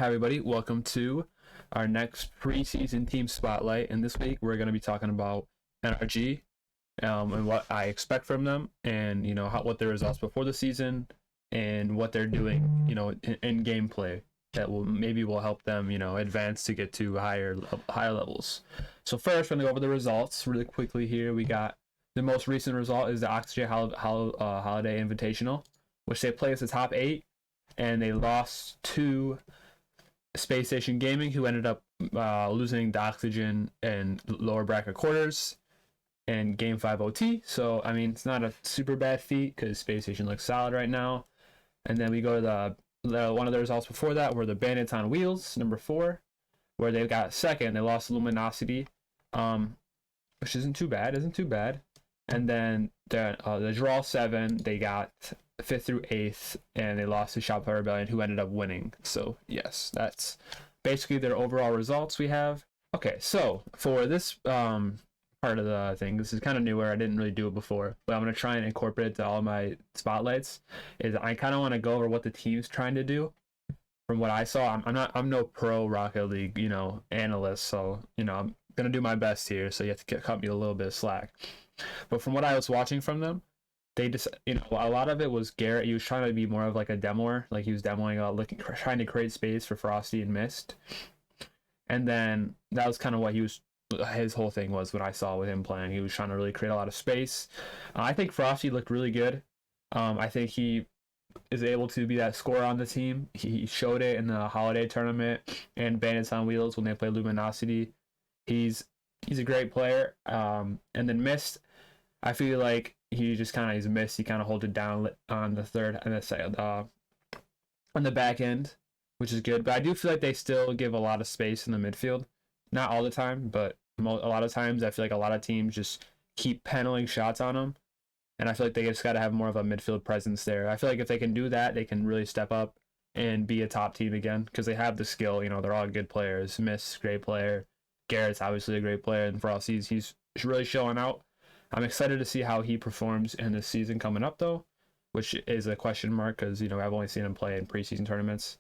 Hi everybody, welcome to our next preseason team spotlight. And this week we're going to be talking about NRG and what I expect from them, and what their results before the season and what they're doing, in gameplay that will help them, advance to get to higher levels. So first, we're going to go over the results really quickly here. We got the most recent result is the Oxygen Holiday Invitational, which they placed the top 8, and they lost to Space Station Gaming, who ended up losing the Oxygen and lower bracket quarters and Game 5 OT. So, I mean, it's not a super bad feat because Space Station looks solid right now. And then we go to the one of the results before that were the Bandits on Wheels, number 4, where they got second. They lost Luminosity, which isn't too bad. And then the Draw 7, they got 5th through 8th, and they lost to Shopify Rebellion, who ended up winning. So yes, that's basically their overall results we have. Okay, so for this part of the thing, this is kind of newer. I didn't really do it before, but I'm going to try and incorporate it to all my spotlights. Is I kind of want to go over what the team's trying to do. From what I saw, I'm no pro Rocket League analyst, so I'm gonna do my best here, so you have to cut me a little bit of slack. But from what I was watching from them, they just, a lot of it was Garrett. He was trying to be more of like a demoer, like he was demoing out, trying to create space for Frosty and Mist. And then that was kind of what his whole thing was when I saw with him playing. He was trying to really create a lot of space. I think Frosty looked really good. I think he is able to be that scorer on the team. He showed it in the holiday tournament and Bandits on Wheels when they play Luminosity. He's a great player. And then Mist, I feel like he's Mist. He kind of holds it down on the third and the second, on the back end, which is good. But I do feel like they still give a lot of space in the midfield. Not all the time, but a lot of times I feel like a lot of teams just keep penalting shots on them. And I feel like they just got to have more of a midfield presence there. I feel like if they can do that, they can really step up and be a top team again because they have the skill. They're all good players. Mist, great player. Garrett's obviously a great player. And Frosty, he's really showing out. I'm excited to see how he performs in this season coming up, though, which is a question mark because, I've only seen him play in preseason tournaments.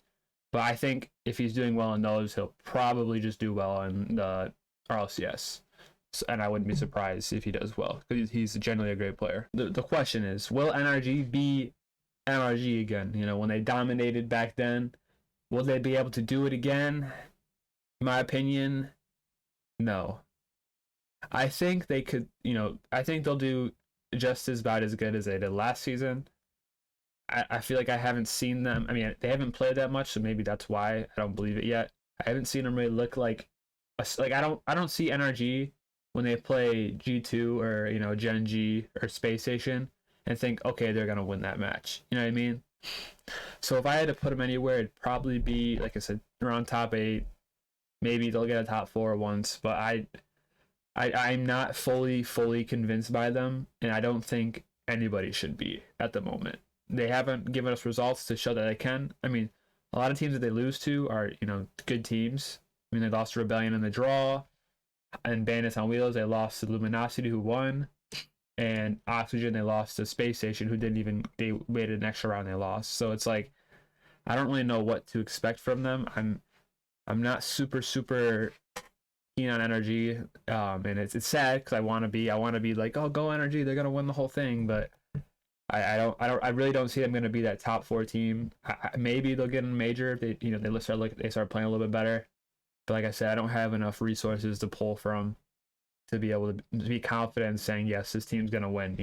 But I think if he's doing well in those, he'll probably just do well in the RLCS. And I wouldn't be surprised if he does well because he's generally a great player. The question is, will NRG be NRG again? When they dominated back then, will they be able to do it again? In my opinion, no. I think they could, I think they'll do just as bad as good as they did last season. I feel like I haven't seen them. I mean, they haven't played that much, so maybe that's why I don't believe it yet. I haven't seen them really look like I don't see NRG when they play G2 or Gen G or Space Station and think, okay, they're gonna win that match. You know what I mean? So if I had to put them anywhere, it'd probably be, like I said, around top 8. Maybe they'll get a top 4 once, but I'm not fully convinced by them, and I don't think anybody should be at the moment. They haven't given us results to show that they can. I mean, a lot of teams that they lose to are, good teams. I mean, they lost to Rebellion in the draw, and Bandits on Wheels, they lost to Luminosity, who won, and Oxygen, they lost to Space Station, who they waited an extra round, they lost. So it's like, I don't really know what to expect from them. I'm not super keen on NRG, and it's sad because I want to be like, oh, go NRG, they're gonna win the whole thing, but I really don't see them gonna be that top 4 team. Maybe they'll get in major if they start playing a little bit better. But like I said, I don't have enough resources to pull from to be able to be confident in saying, yes, this team's gonna win.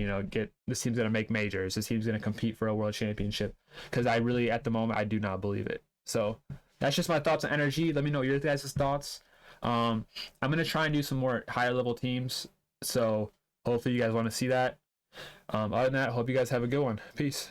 This team's gonna make majors. This team's gonna compete for a world championship. Because I really, at the moment, I do not believe it. So that's just my thoughts on NRG. Let me know your guys' thoughts. I'm gonna try and do some more higher level teams. So hopefully you guys want to see that. Other than that, hope you guys have a good one. Peace.